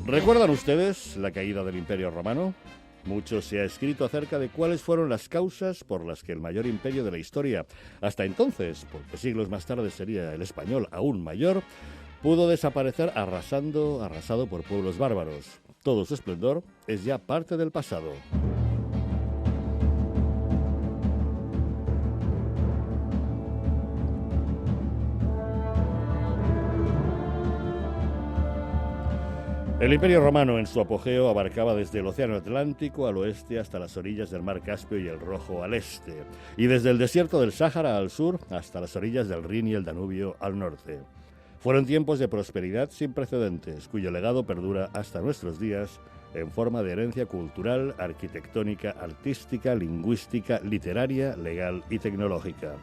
¿Recuerdan ustedes la caída del Imperio Romano? Mucho se ha escrito acerca de cuáles fueron las causas por las que el mayor imperio de la historia, hasta entonces, porque siglos más tarde sería el español aún mayor, pudo desaparecer arrasado por pueblos bárbaros. Todo su esplendor es ya parte del pasado. El Imperio Romano en su apogeo abarcaba desde el Océano Atlántico al oeste hasta las orillas del Mar Caspio y el Rojo al este, y desde el desierto del Sáhara al sur hasta las orillas del Rin y el Danubio al norte. Fueron tiempos de prosperidad sin precedentes, cuyo legado perdura hasta nuestros días en forma de herencia cultural, arquitectónica, artística, lingüística, literaria, legal y tecnológica.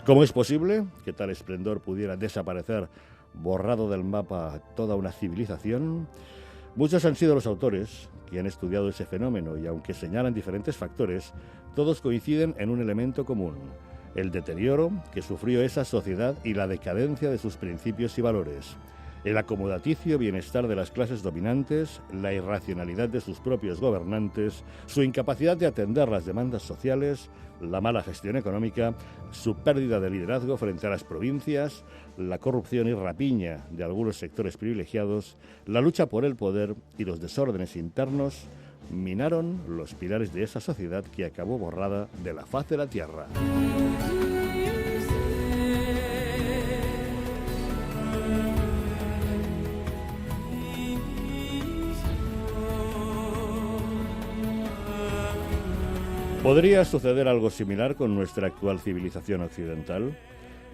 ¿Cómo es posible que tal esplendor pudiera desaparecer, borrado del mapa toda una civilización? Muchos han sido los autores que han estudiado ese fenómeno y aunque señalan diferentes factores, todos coinciden en un elemento común: el deterioro que sufrió esa sociedad y la decadencia de sus principios y valores, el acomodaticio bienestar de las clases dominantes, la irracionalidad de sus propios gobernantes, su incapacidad de atender las demandas sociales, la mala gestión económica, su pérdida de liderazgo frente a las provincias, la corrupción y rapiña de algunos sectores privilegiados, la lucha por el poder y los desórdenes internos minaron los pilares de esa sociedad que acabó borrada de la faz de la tierra. ¿Podría suceder algo similar con nuestra actual civilización occidental?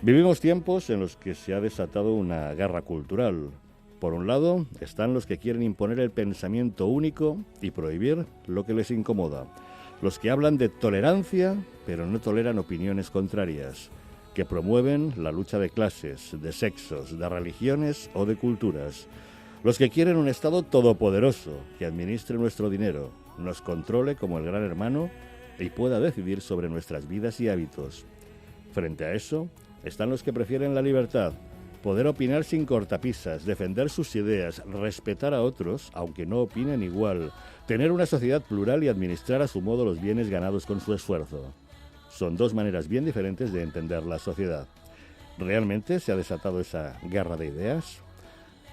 Vivimos tiempos en los que se ha desatado una guerra cultural. Por un lado, están los que quieren imponer el pensamiento único y prohibir lo que les incomoda. Los que hablan de tolerancia, pero no toleran opiniones contrarias. Que promueven la lucha de clases, de sexos, de religiones o de culturas. Los que quieren un Estado todopoderoso, que administre nuestro dinero, nos controle como el gran hermano y pueda decidir sobre nuestras vidas y hábitos. Frente a eso, están los que prefieren la libertad, poder opinar sin cortapisas, defender sus ideas, respetar a otros, aunque no opinen igual, tener una sociedad plural y administrar a su modo los bienes ganados con su esfuerzo. Son dos maneras bien diferentes de entender la sociedad. ¿Realmente se ha desatado esa guerra de ideas?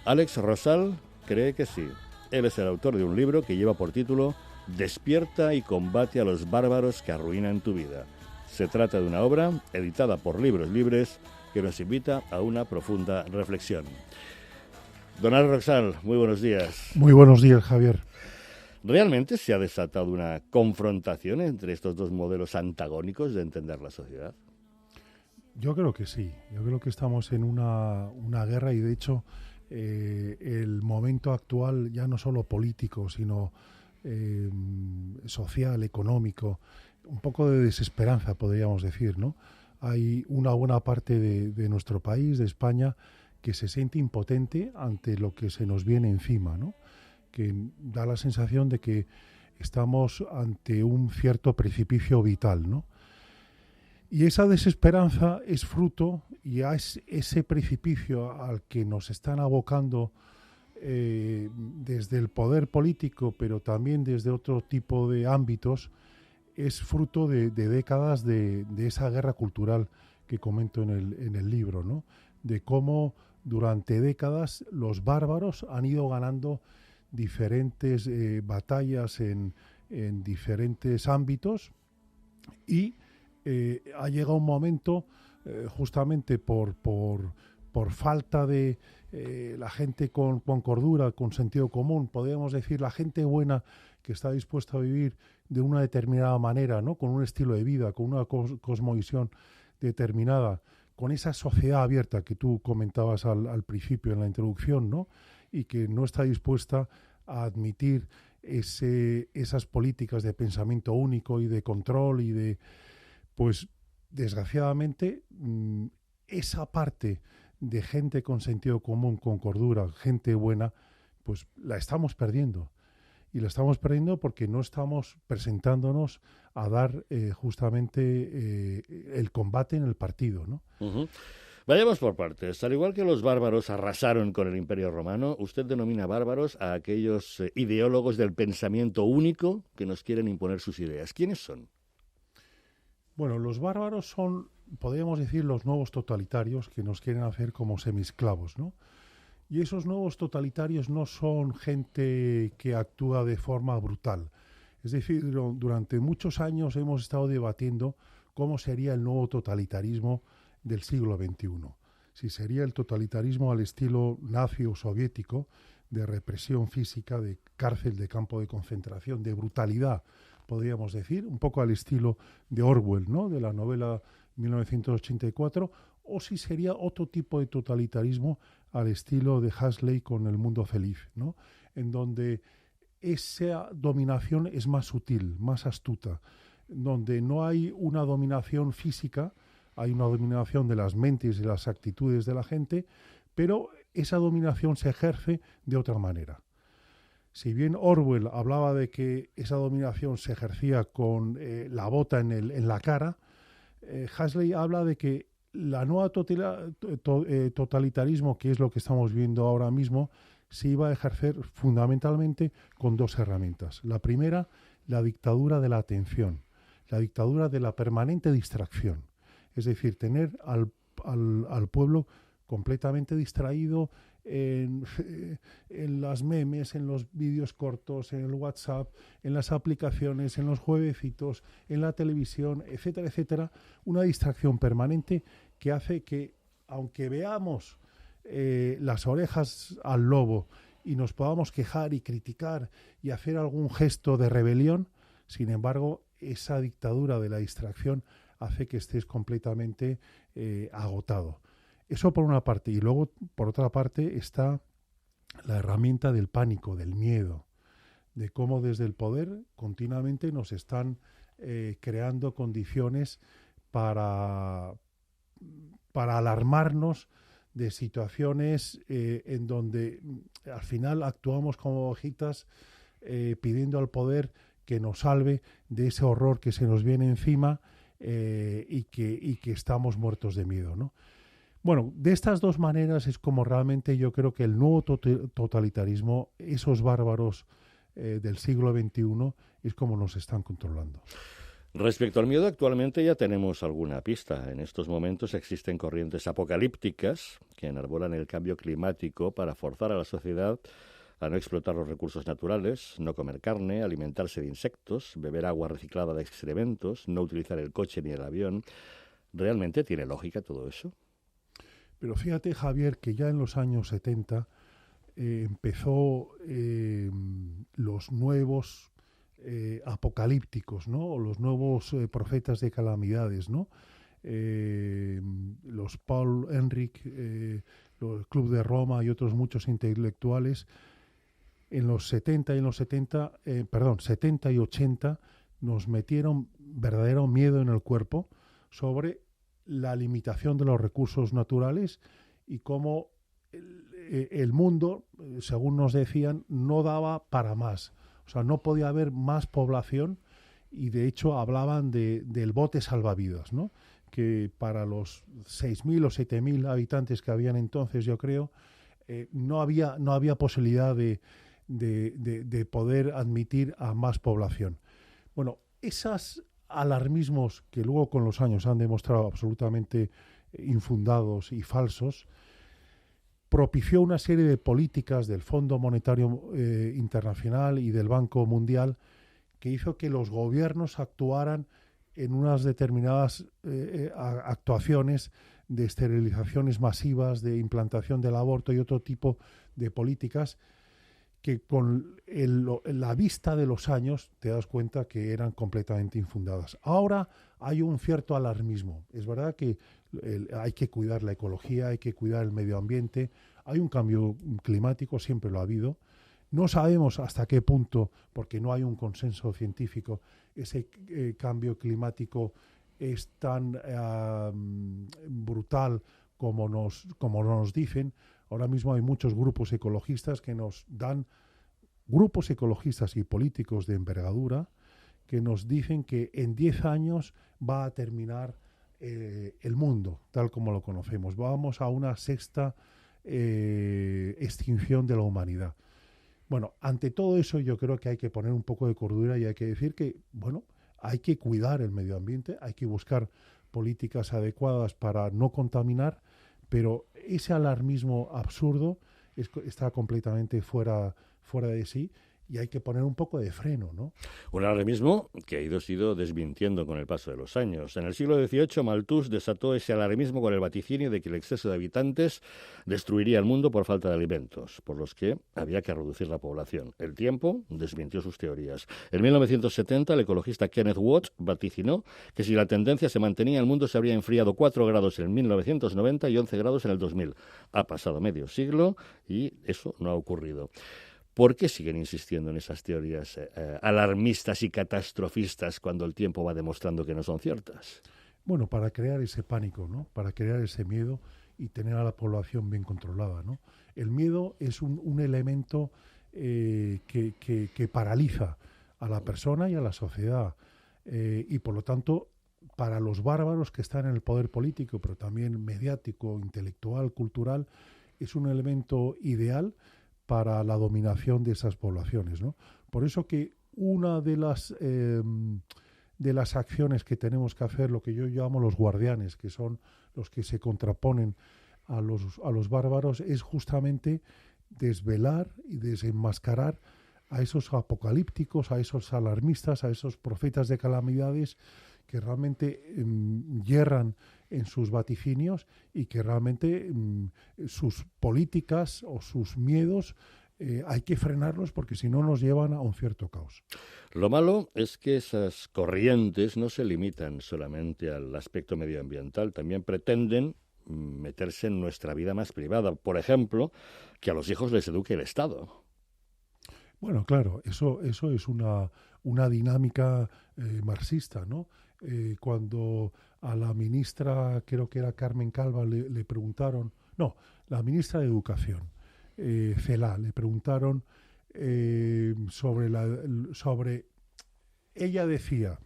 Alex Rosal cree que sí. Él es el autor de un libro que lleva por título Despierta y combate a los bárbaros que arruinan tu vida. Se trata de una obra editada por Libros Libres que nos invita a una profunda reflexión. Don Alex Rosal, muy buenos días. Muy buenos días, Javier. ¿Realmente se ha desatado una confrontación entre estos dos modelos antagónicos de entender la sociedad? Yo creo que sí. Yo creo que estamos en una guerra y, de hecho, el momento actual, ya no solo político, sino social, económico, un poco de desesperanza, podríamos decir, ¿no? Hay una buena parte de nuestro país, de España, que se siente impotente ante lo que se nos viene encima, ¿no? Que da la sensación de que estamos ante un cierto precipicio vital, ¿no? Y esa desesperanza es fruto, y es ese precipicio al que nos están abocando desde el poder político, pero también desde otro tipo de ámbitos, es fruto de décadas de esa guerra cultural que comento en el libro, ¿no? De cómo durante décadas los bárbaros han ido ganando diferentes batallas en diferentes ámbitos y ha llegado un momento, justamente por falta de la gente con cordura, con sentido común, podríamos decir la gente buena que está dispuesta a vivir de una determinada manera, ¿no? Con un estilo de vida, con una cosmovisión determinada, con esa sociedad abierta que tú comentabas al principio en la introducción, ¿no? Y que no está dispuesta a admitir esas políticas de pensamiento único y de control y de, pues, desgraciadamente, esa parte de gente con sentido común, con cordura, gente buena, pues la estamos perdiendo. Y la estamos perdiendo porque no estamos presentándonos a dar justamente el combate en el partido, ¿no? Uh-huh. Vayamos por partes. Al igual que los bárbaros arrasaron con el Imperio Romano, usted denomina bárbaros a aquellos ideólogos del pensamiento único que nos quieren imponer sus ideas. ¿Quiénes son? Bueno, los bárbaros son, podríamos decir, los nuevos totalitarios que nos quieren hacer como semisclavos, ¿no? Y esos nuevos totalitarios no son gente que actúa de forma brutal. Es decir, durante muchos años hemos estado debatiendo cómo sería el nuevo totalitarismo del siglo XXI. Si sería el totalitarismo al estilo nazi o soviético, de represión física, de cárcel, de campo de concentración, de brutalidad, podríamos decir, un poco al estilo de Orwell, ¿no?, de la novela 1984, o si sería otro tipo de totalitarismo al estilo de Huxley con El mundo feliz, ¿no?, en donde esa dominación es más sutil, más astuta, donde no hay una dominación física, hay una dominación de las mentes y las actitudes de la gente, pero esa dominación se ejerce de otra manera. Si bien Orwell hablaba de que esa dominación se ejercía con la bota en la cara, Huxley habla de que la nueva totalitarismo, que es lo que estamos viendo ahora mismo, se iba a ejercer fundamentalmente con dos herramientas. La primera, la dictadura de la atención, la dictadura de la permanente distracción. Es decir, tener al pueblo completamente distraído en las memes, en los vídeos cortos, en el WhatsApp, en las aplicaciones, en los jueguecitos, en la televisión, etcétera, etcétera. Una distracción permanente que hace que, aunque veamos las orejas al lobo y nos podamos quejar y criticar y hacer algún gesto de rebelión, sin embargo, esa dictadura de la distracción hace que estés completamente agotado. Eso por una parte. Y luego, por otra parte, está la herramienta del pánico, del miedo, de cómo desde el poder continuamente nos están creando condiciones para alarmarnos de situaciones en donde al final actuamos como ovejitas pidiendo al poder que nos salve de ese horror que se nos viene encima y que estamos muertos de miedo, ¿no? Bueno, de estas dos maneras es como realmente yo creo que el nuevo totalitarismo, esos bárbaros del siglo XXI, es como nos están controlando. Respecto al miedo, actualmente ya tenemos alguna pista. En estos momentos existen corrientes apocalípticas que enarbolan el cambio climático para forzar a la sociedad a no explotar los recursos naturales, no comer carne, alimentarse de insectos, beber agua reciclada de excrementos, no utilizar el coche ni el avión. ¿Realmente tiene lógica todo eso? Pero fíjate, Javier, que ya en los años 70 empezó los nuevos apocalípticos, ¿no? O los nuevos profetas de calamidades, ¿no? Los Paul Ehrlich, el Club de Roma y otros muchos intelectuales en los 70 y 80 nos metieron verdadero miedo en el cuerpo sobre la limitación de los recursos naturales y cómo el mundo, según nos decían, no daba para más. O sea, no podía haber más población y de hecho hablaban del bote salvavidas, ¿no? Que para los 6.000 o 7.000 habitantes que habían entonces, yo creo, no había posibilidad de poder admitir a más población. Bueno, esas alarmismos que luego con los años han demostrado absolutamente infundados y falsos, propició una serie de políticas del Fondo Monetario Internacional y del Banco Mundial que hizo que los gobiernos actuaran en unas determinadas actuaciones de esterilizaciones masivas, de implantación del aborto y otro tipo de políticas que con la vista de los años te das cuenta que eran completamente infundadas. Ahora hay un cierto alarmismo. Es verdad que hay que cuidar la ecología, hay que cuidar el medio ambiente, hay un cambio climático, siempre lo ha habido. No sabemos hasta qué punto, porque no hay un consenso científico, ese cambio climático es tan brutal como nos dicen. Ahora mismo hay muchos grupos ecologistas que nos dan, grupos ecologistas y políticos de envergadura, que nos dicen que en 10 años va a terminar el mundo tal como lo conocemos. Vamos a una sexta extinción de la humanidad. Bueno, ante todo eso yo creo que hay que poner un poco de cordura y hay que decir que, bueno, hay que cuidar el medio ambiente, hay que buscar políticas adecuadas para no contaminar, pero ese alarmismo absurdo está completamente fuera de sí y hay que poner un poco de freno, ¿no? Un alarmismo que ha ido desmintiendo con el paso de los años. En el siglo XVIII, Malthus desató ese alarmismo con el vaticinio de que el exceso de habitantes destruiría el mundo por falta de alimentos, por los que había que reducir la población. El tiempo desmintió sus teorías. En 1970, el ecologista Kenneth Watt vaticinó que si la tendencia se mantenía, el mundo se habría enfriado 4 grados en 1990 y 11 grados en el 2000. Ha pasado medio siglo y eso no ha ocurrido. ¿Por qué siguen insistiendo en esas teorías alarmistas y catastrofistas cuando el tiempo va demostrando que no son ciertas? Bueno, para crear ese pánico, ¿no? Para crear ese miedo y tener a la población bien controlada, ¿no? El miedo es un elemento que paraliza a la persona y a la sociedad. Y por lo tanto, para los bárbaros que están en el poder político, pero también mediático, intelectual, cultural, es un elemento ideal para la dominación de esas poblaciones, ¿no? Por eso que una de las acciones que tenemos que hacer, lo que yo llamo los guardianes, que son los que se contraponen a los bárbaros, es justamente desvelar y desenmascarar a esos apocalípticos, a esos alarmistas, a esos profetas de calamidades que realmente yerran en sus vaticinios y que realmente sus políticas o sus miedos hay que frenarlos porque si no nos llevan a un cierto caos. Lo malo es que esas corrientes no se limitan solamente al aspecto medioambiental, también pretenden meterse en nuestra vida más privada. Por ejemplo, que a los hijos les eduque el Estado. Bueno, claro, eso es una dinámica marxista, ¿no? Cuando a la ministra, creo que era Carmen Calva, le preguntaron, no, la ministra de Educación, Celaá, le preguntaron sobre, ella decía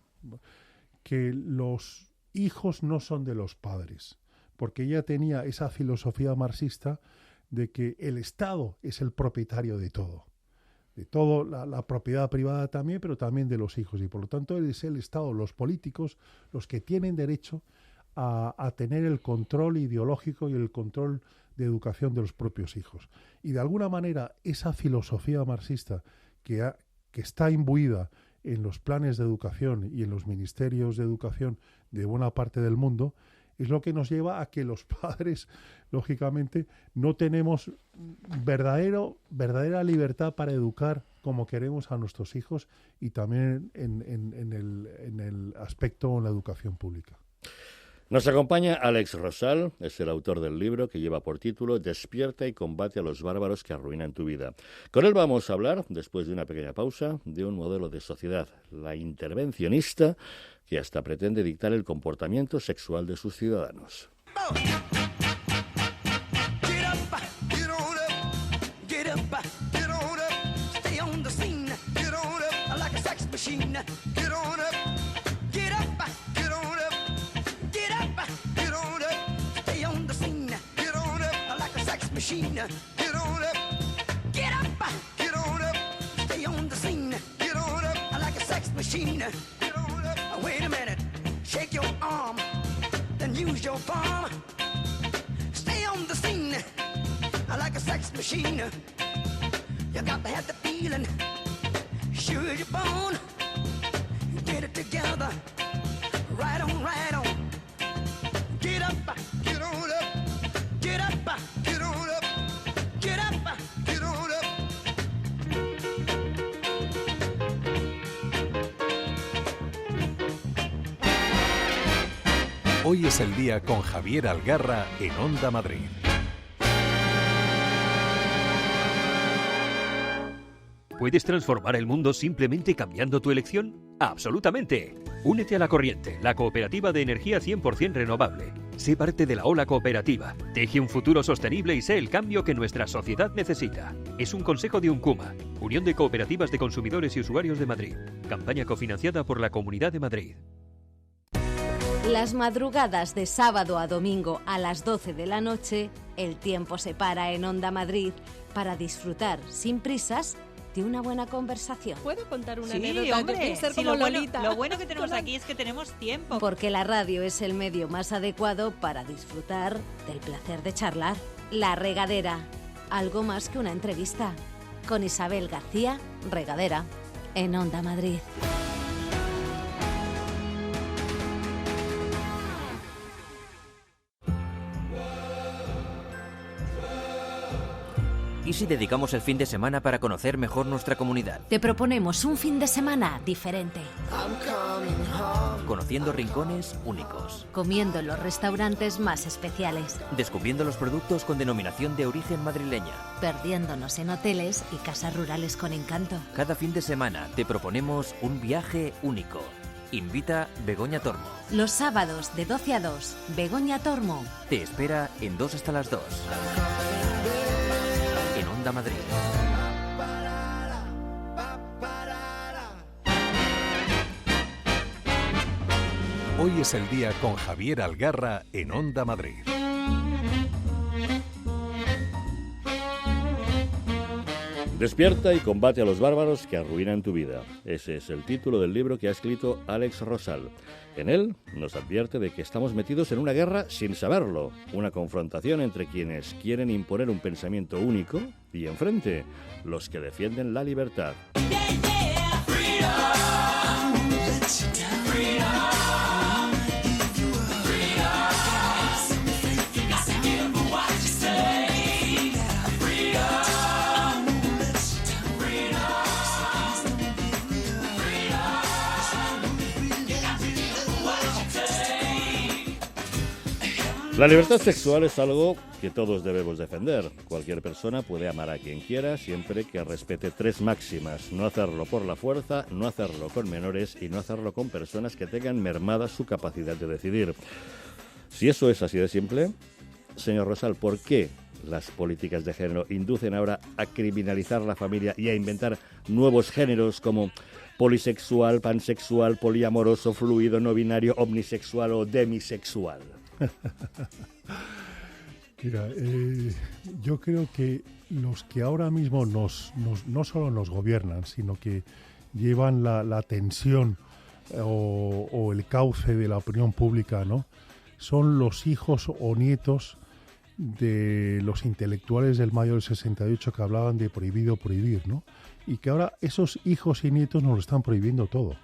que los hijos no son de los padres, porque ella tenía esa filosofía marxista de que el Estado es el propietario de todo, la propiedad privada también, pero también de los hijos. Y por lo tanto es el Estado, los políticos, los que tienen derecho a tener el control ideológico y el control de educación de los propios hijos. Y de alguna manera esa filosofía marxista que está imbuida en los planes de educación y en los ministerios de educación de buena parte del mundo, es lo que nos lleva a que los padres, lógicamente, no tenemos verdadera libertad para educar como queremos a nuestros hijos y también en el aspecto de la educación pública. Nos acompaña Alex Rosal, es el autor del libro que lleva por título Despierta y combate a los bárbaros que arruinan tu vida. Con él vamos a hablar, después de una pequeña pausa, de un modelo de sociedad, la intervencionista, que hasta pretende dictar el comportamiento sexual de sus ciudadanos. Machine, get on up, get up, get on up, stay on the scene, get on up, I like a sex machine, get on up, wait a minute, shake your arm, then use your palm, stay on the scene, I like a sex machine, you got to have the feeling, sure you're born, get it together, right on, get up, get on up, get up, get on up. Hoy es el día con Javier Algarra en Onda Madrid. ¿Puedes transformar el mundo simplemente cambiando tu elección? ¡Absolutamente! Únete a La Corriente, la cooperativa de energía 100% renovable. Sé parte de la ola cooperativa. Teje un futuro sostenible y sé el cambio que nuestra sociedad necesita. Es un consejo de Uncuma, Unión de Cooperativas de Consumidores y Usuarios de Madrid. Campaña cofinanciada por la Comunidad de Madrid. Las madrugadas de sábado a domingo a las 12 de la noche, el tiempo se para en Onda Madrid para disfrutar sin prisas de una buena conversación. ¿Puedo contar una Sí, anécdota? hombre, Yo quiero ser sí, como lo Lolita. bueno que tenemos aquí es que tenemos tiempo. Porque la radio es el medio más adecuado para disfrutar del placer de charlar. La Regadera, algo más que una entrevista. Con Isabel García Regadera, en Onda Madrid. ¿Y si dedicamos el fin de semana para conocer mejor nuestra comunidad? Te proponemos un fin de semana diferente. Conociendo rincones únicos. Comiendo en los restaurantes más especiales. Descubriendo los productos con denominación de origen madrileña. Perdiéndonos en hoteles y casas rurales con encanto. Cada fin de semana te proponemos un viaje único. Invita Begoña Tormo. Los sábados de 12 a 2, Begoña Tormo. Te espera en 2 hasta las 2. En Onda Madrid. Hoy es el día con Javier Algarra en Onda Madrid. Despierta y combate a los bárbaros que arruinan tu vida. Ese es el título del libro que ha escrito Alex Rosal. En él nos advierte de que estamos metidos en una guerra sin saberlo, una confrontación entre quienes quieren imponer un pensamiento único y enfrente los que defienden la libertad. La libertad sexual es algo que todos debemos defender. Cualquier persona puede amar a quien quiera siempre que respete 3 máximas: no hacerlo por la fuerza, no hacerlo con menores y no hacerlo con personas que tengan mermada su capacidad de decidir. Si eso es así de simple, señor Rosal, ¿por qué las políticas de género inducen ahora a criminalizar la familia y a inventar nuevos géneros como polisexual, pansexual, poliamoroso, fluido, no binario, omnisexual o demisexual? Mira, yo creo que los que ahora mismo no solo nos gobiernan, sino que llevan la tensión o el cauce de la opinión pública, ¿no? Son los hijos o nietos de los intelectuales del mayo del 68 que hablaban de prohibido prohibir, ¿no? Y que ahora esos hijos y nietos nos lo están prohibiendo todo.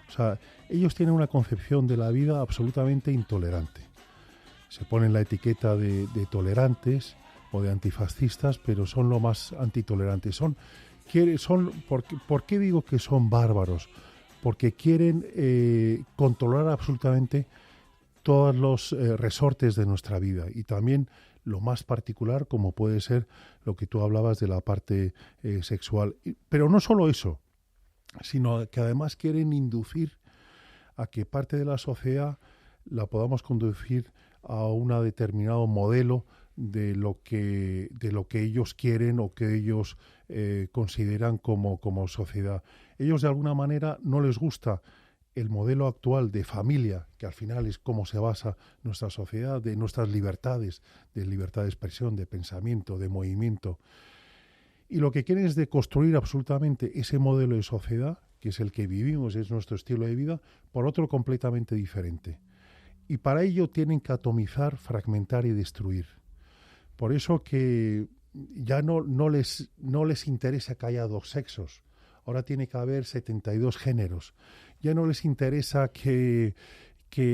O sea, ellos tienen una concepción de la vida absolutamente intolerante. Se ponen la etiqueta de tolerantes o de antifascistas, pero son lo más antitolerantes. ¿Por qué digo que son bárbaros? Porque quieren controlar absolutamente todos los resortes de nuestra vida y también lo más particular, como puede ser lo que tú hablabas de la parte sexual. Pero no solo eso, sino que además quieren inducir a que parte de la sociedad la podamos conducir a un determinado modelo de lo que ellos quieren o que ellos consideran como sociedad. Ellos de alguna manera no les gusta el modelo actual de familia, que al final es cómo se basa nuestra sociedad, de nuestras libertades, de libertad de expresión, de pensamiento, de movimiento. Y lo que quieren es de construir absolutamente ese modelo de sociedad, que es el que vivimos, es nuestro estilo de vida, por otro completamente diferente. Y para ello tienen que atomizar, fragmentar y destruir. Por eso que ya no les interesa que haya 2 sexos. Ahora tiene que haber 72 géneros. Ya no les interesa que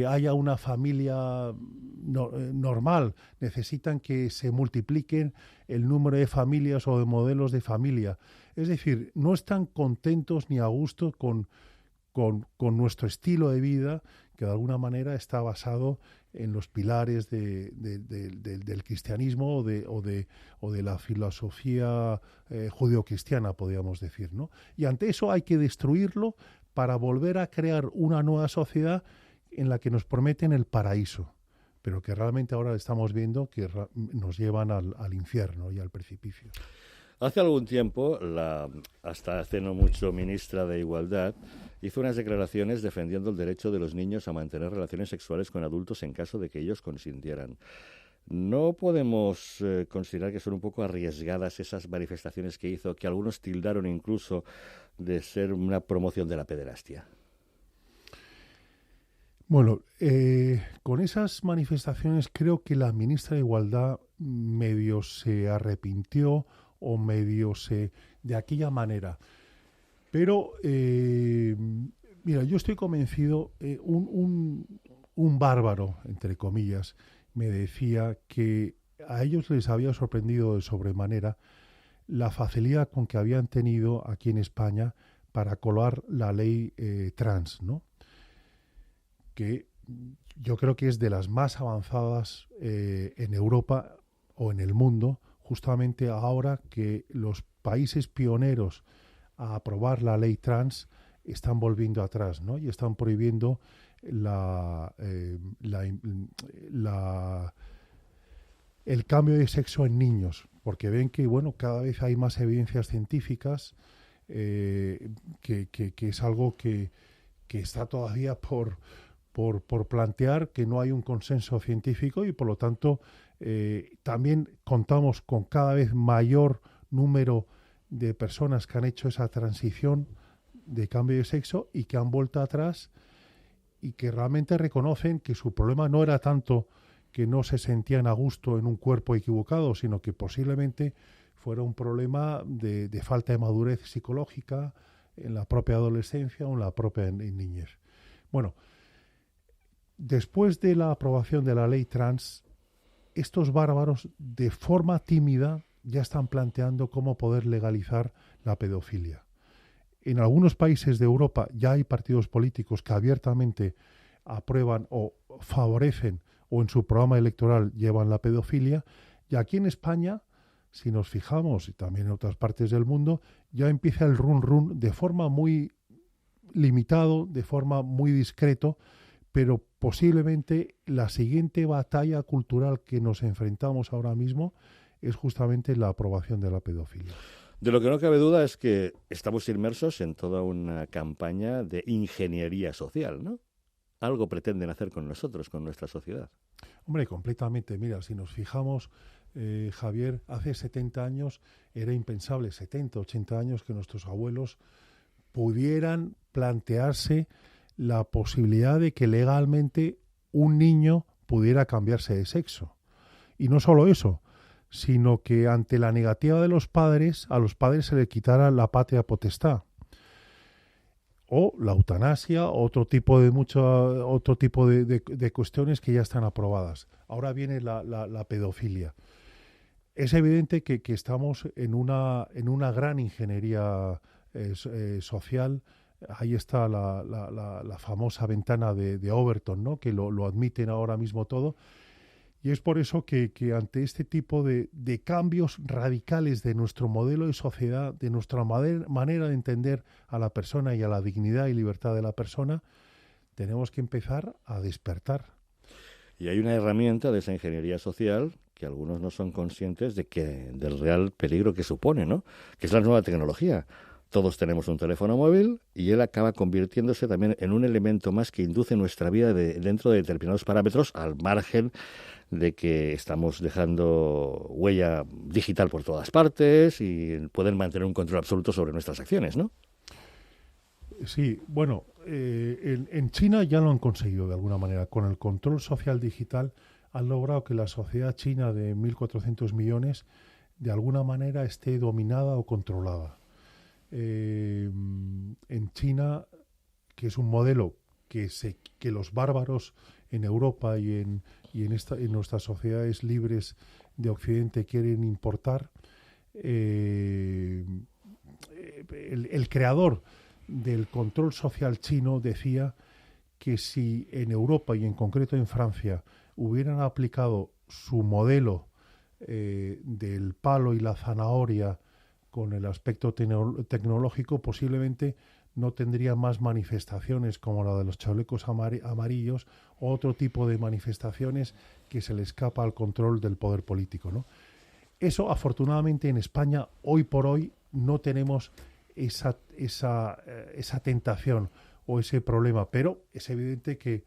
haya una familia normal. Necesitan que se multipliquen el número de familias o de modelos de familia. Es decir, no están contentos ni a gusto con nuestro estilo de vida, que de alguna manera está basado en los pilares del cristianismo o de la filosofía judeocristiana, podríamos decir, ¿no? Y ante eso hay que destruirlo para volver a crear una nueva sociedad en la que nos prometen el paraíso, pero que realmente ahora estamos viendo que nos llevan al infierno y al precipicio. Hace algún tiempo, hasta hace no mucho, ministra de Igualdad hizo unas declaraciones defendiendo el derecho de los niños a mantener relaciones sexuales con adultos en caso de que ellos consintieran. ¿No podemos considerar que son un poco arriesgadas esas manifestaciones que hizo, que algunos tildaron incluso de ser una promoción de la pederastia? Bueno, con esas manifestaciones creo que la ministra de Igualdad medio se arrepintió o medio se... de aquella manera. Pero, mira, yo estoy convencido, un bárbaro, entre comillas, me decía que a ellos les había sorprendido de sobremanera la facilidad con que habían tenido aquí en España para colar la ley trans, ¿no? Que yo creo que es de las más avanzadas en Europa o en el mundo, justamente ahora que los países pioneros a aprobar la ley trans están volviendo atrás, ¿no? Y están prohibiendo el cambio de sexo en niños, porque ven que, bueno, cada vez hay más evidencias científicas que es algo que está todavía por plantear, que no hay un consenso científico y, por lo tanto, también contamos con cada vez mayor número de personas que han hecho esa transición de cambio de sexo y que han vuelto atrás y que realmente reconocen que su problema no era tanto que no se sentían a gusto en un cuerpo equivocado, sino que posiblemente fuera un problema de falta de madurez psicológica en la propia adolescencia o en la propia niñez. Bueno, después de la aprobación de la ley trans, estos bárbaros, de forma tímida, ya están planteando cómo poder legalizar la pedofilia. En algunos países de Europa ya hay partidos políticos que abiertamente aprueban o favorecen o en su programa electoral llevan la pedofilia, y aquí en España, si nos fijamos, y también en otras partes del mundo, ya empieza el run de forma muy limitado, de forma muy discreto, pero posiblemente la siguiente batalla cultural que nos enfrentamos ahora mismo es justamente la aprobación de la pedofilia. De lo que no cabe duda es que estamos inmersos en toda una campaña de ingeniería social, ¿no? Algo pretenden hacer con nosotros, con nuestra sociedad. Hombre, completamente. Mira, si nos fijamos, Javier, hace 70 años era impensable, 70, 80 años, que nuestros abuelos pudieran plantearse la posibilidad de que legalmente un niño pudiera cambiarse de sexo. Y no solo eso, sino que ante la negativa de los padres, a los padres se les quitara la patria potestad. O la eutanasia, otro tipo de cuestiones que ya están aprobadas. Ahora viene la pedofilia. Es evidente que estamos en una gran ingeniería social. Ahí está la famosa ventana de Overton, ¿no? Que lo admiten ahora mismo todo. Y es por eso que ante este tipo de cambios radicales de nuestro modelo de sociedad, de nuestra manera de entender a la persona y a la dignidad y libertad de la persona, tenemos que empezar a despertar. Y hay una herramienta de esa ingeniería social que algunos no son conscientes del real peligro que supone, ¿no? Que es la nueva tecnología. Todos tenemos un teléfono móvil y él acaba convirtiéndose también en un elemento más que induce nuestra vida dentro de determinados parámetros, al margen de que estamos dejando huella digital por todas partes y pueden mantener un control absoluto sobre nuestras acciones, ¿no? Sí, bueno, en China ya lo han conseguido de alguna manera. Con el control social digital han logrado que la sociedad china de 1.400 millones de alguna manera esté dominada o controlada. En China, que es un modelo que los bárbaros en Europa y en nuestras sociedades libres de Occidente quieren importar, el creador del control social chino decía que si en Europa y en concreto en Francia hubieran aplicado su modelo del palo y la zanahoria con el aspecto tecnológico, posiblemente no tendría más manifestaciones como la de los chalecos amarillos o otro tipo de manifestaciones que se le escapa al control del poder político, ¿no? Eso, afortunadamente, en España, hoy por hoy, no tenemos esa tentación o ese problema, pero es evidente que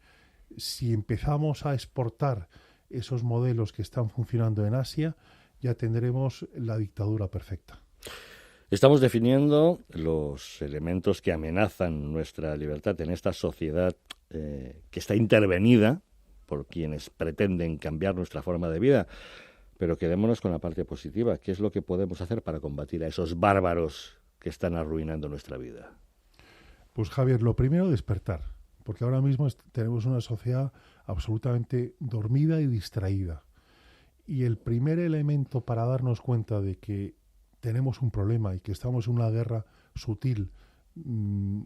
si empezamos a exportar esos modelos que están funcionando en Asia, ya tendremos la dictadura perfecta. Estamos definiendo los elementos que amenazan nuestra libertad en esta sociedad que está intervenida por quienes pretenden cambiar nuestra forma de vida. Pero quedémonos con la parte positiva. ¿Qué es lo que podemos hacer para combatir a esos bárbaros que están arruinando nuestra vida? Pues Javier, lo primero, despertar, porque ahora mismo tenemos una sociedad absolutamente dormida y distraída. Y el primer elemento para darnos cuenta de que tenemos un problema y que estamos en una guerra sutil,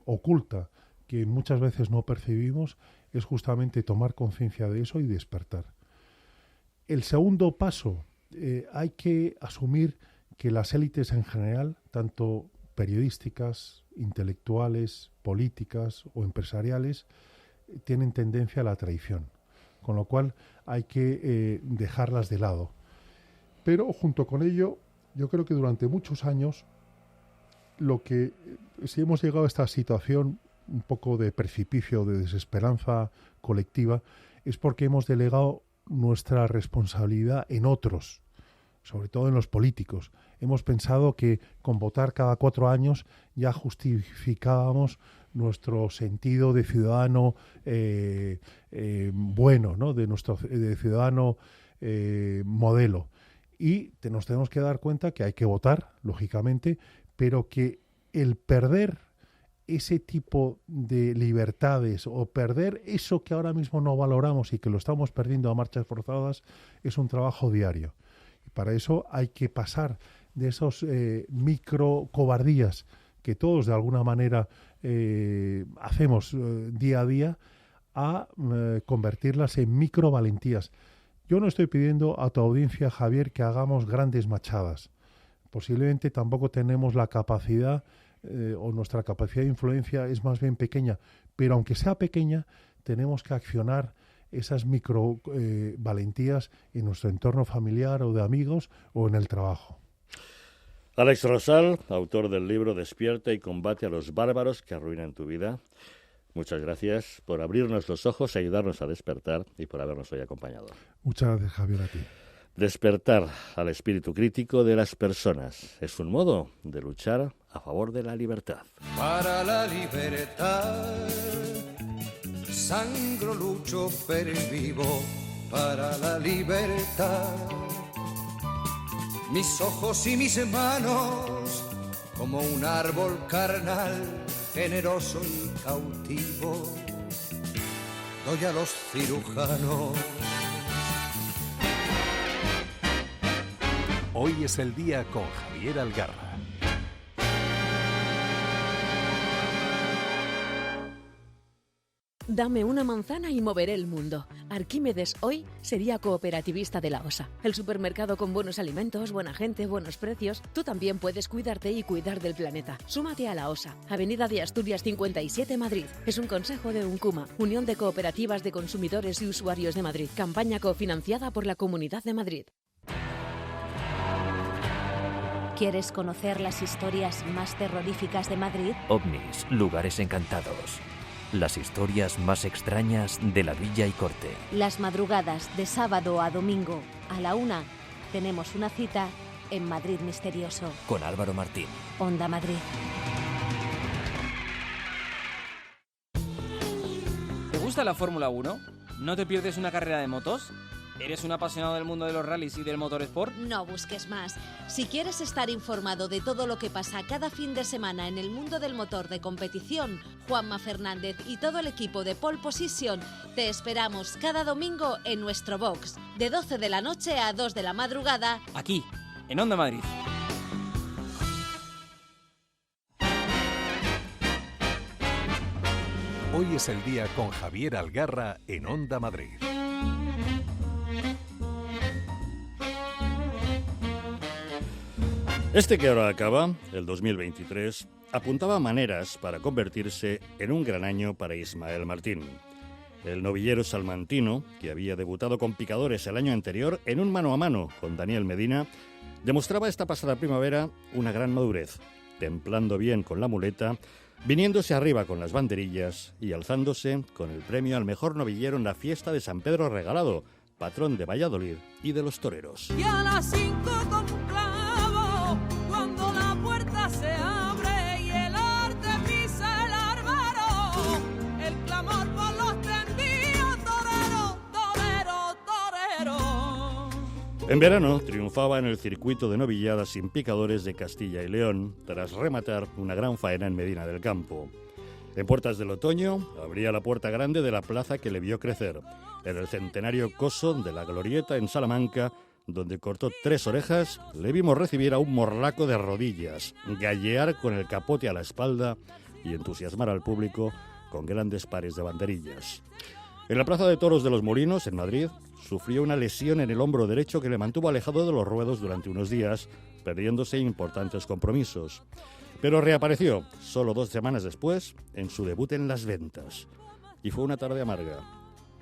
oculta, que muchas veces no percibimos, es justamente tomar conciencia de eso y despertar. El segundo paso, hay que asumir que las élites en general, tanto periodísticas, intelectuales, políticas o empresariales, tienen tendencia a la traición, con lo cual hay que dejarlas de lado. Pero junto con ello, yo creo que durante muchos años, si hemos llegado a esta situación un poco de precipicio, de desesperanza colectiva, es porque hemos delegado nuestra responsabilidad en otros, sobre todo en los políticos. Hemos pensado que con votar cada 4 años ya justificábamos nuestro sentido de ciudadano bueno, ¿no? de ciudadano modelo. Y nos tenemos que dar cuenta que hay que votar, lógicamente, pero que el perder ese tipo de libertades o perder eso que ahora mismo no valoramos y que lo estamos perdiendo a marchas forzadas es un trabajo diario. Y para eso hay que pasar de esos micro cobardías que todos de alguna manera hacemos día a día a convertirlas en micro valentías. Yo no estoy pidiendo a tu audiencia, Javier, que hagamos grandes machadas. Posiblemente tampoco tenemos la capacidad o nuestra capacidad de influencia es más bien pequeña, pero aunque sea pequeña, tenemos que accionar esas micro valentías en nuestro entorno familiar o de amigos o en el trabajo. Alex Rosal, autor del libro Despierta y combate a los bárbaros que arruinan tu vida. Muchas gracias por abrirnos los ojos, ayudarnos a despertar y por habernos hoy acompañado. Muchas gracias, Javier, a ti. Despertar al espíritu crítico de las personas es un modo de luchar a favor de la libertad. Para la libertad, sangro, lucho, pervivo para la libertad. Mis ojos y mis manos, como un árbol carnal, generoso y cautivo, doy a los cirujanos. Hoy es el día con Javier Algarra. Dame una manzana y moveré el mundo. Arquímedes hoy sería cooperativista de la OSA. El supermercado con buenos alimentos, buena gente, buenos precios. Tú también puedes cuidarte y cuidar del planeta. Súmate a la OSA. Avenida de Asturias 57, Madrid. Es un consejo de UNCUMA, Unión de Cooperativas de Consumidores y Usuarios de Madrid. Campaña cofinanciada por la Comunidad de Madrid. ¿Quieres conocer las historias más terroríficas de Madrid? OVNIs, lugares encantados. Las historias más extrañas de la Villa y Corte. Las madrugadas de sábado a domingo a la 1 tenemos una cita en Madrid Misterioso. Con Álvaro Martín. Onda Madrid. ¿Te gusta la Fórmula 1? ¿No te pierdes una carrera de motos? ¿Eres un apasionado del mundo de los rallies y del motorsport? No busques más. Si quieres estar informado de todo lo que pasa cada fin de semana en el mundo del motor de competición, Juanma Fernández y todo el equipo de Pole Position te esperamos cada domingo en nuestro box, de 12 de la noche a 2 de la madrugada, aquí, en Onda Madrid. Hoy es el día con Javier Algarra en Onda Madrid. Este que ahora acaba, el 2023, apuntaba maneras para convertirse en un gran año para Ismael Martín. El novillero salmantino, que había debutado con picadores el año anterior en un mano a mano con Daniel Medina, demostraba esta pasada primavera una gran madurez. templando bien con la muleta, viniéndose arriba con las banderillas y alzándose con el premio al mejor novillero en la fiesta de San Pedro Regalado, patrón de Valladolid y de los toreros. Y a las 5 con un clavo, cuando la puerta se abre y el arte pisa el armero, el clamor por los tendidos, torero, torero, torero. En verano triunfaba en el circuito de novilladas sin picadores de Castilla y León, tras rematar una gran faena en Medina del Campo. En puertas del otoño abría la puerta grande de la plaza que le vio crecer, en el centenario coso de la Glorieta en Salamanca, donde cortó 3 orejas, le vimos recibir a un morlaco de rodillas, gallear con el capote a la espalda y entusiasmar al público con grandes pares de banderillas. En la Plaza de Toros de los Molinos, en Madrid, sufrió una lesión en el hombro derecho que le mantuvo alejado de los ruedos durante unos días, perdiéndose importantes compromisos. Pero reapareció, solo 2 semanas después, en su debut en Las Ventas. Y fue una tarde amarga.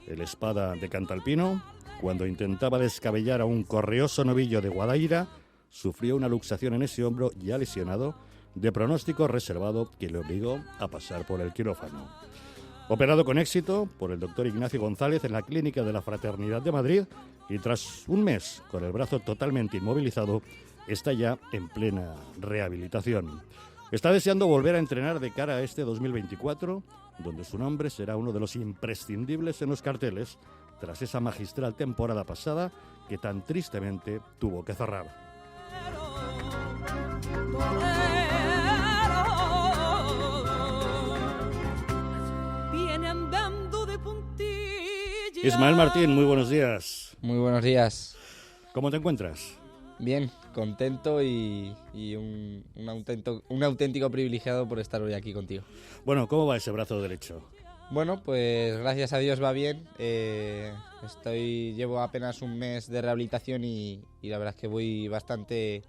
El espada de Cantalpino, cuando intentaba descabellar a un correoso novillo de Guadaira, sufrió una luxación en ese hombro ya lesionado, de pronóstico reservado, que le obligó a pasar por el quirófano. Operado con éxito por el doctor Ignacio González en la Clínica de la Fraternidad de Madrid, y tras un mes con el brazo totalmente inmovilizado, está ya en plena rehabilitación. Está deseando volver a entrenar de cara a este 2024, donde su nombre será uno de los imprescindibles en los carteles, tras esa magistral temporada pasada que tan tristemente tuvo que cerrar. Ismael Martín, muy buenos días. Muy buenos días. ¿Cómo te encuentras? Bien, contento y un auténtico privilegiado por estar hoy aquí contigo. Bueno, ¿cómo va ese brazo derecho? Bueno, pues gracias a Dios va bien. Llevo apenas un mes de rehabilitación y la verdad es que voy bastante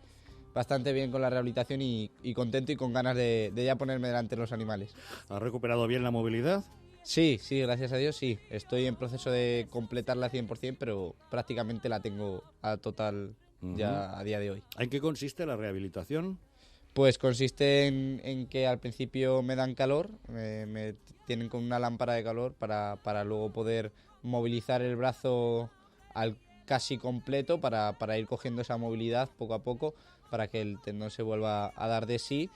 bien con la rehabilitación y contento y con ganas de ya ponerme delante de los animales. ¿Has recuperado bien la movilidad? Sí, gracias a Dios sí. Estoy en proceso de completarla 100%, pero prácticamente la tengo a total ya a día de hoy. ¿En qué consiste la rehabilitación? Pues consiste en que al principio me dan calor, me tienen con una lámpara de calor para luego poder movilizar el brazo al casi completo para ir cogiendo esa movilidad poco a poco para que el tendón se vuelva a dar de sí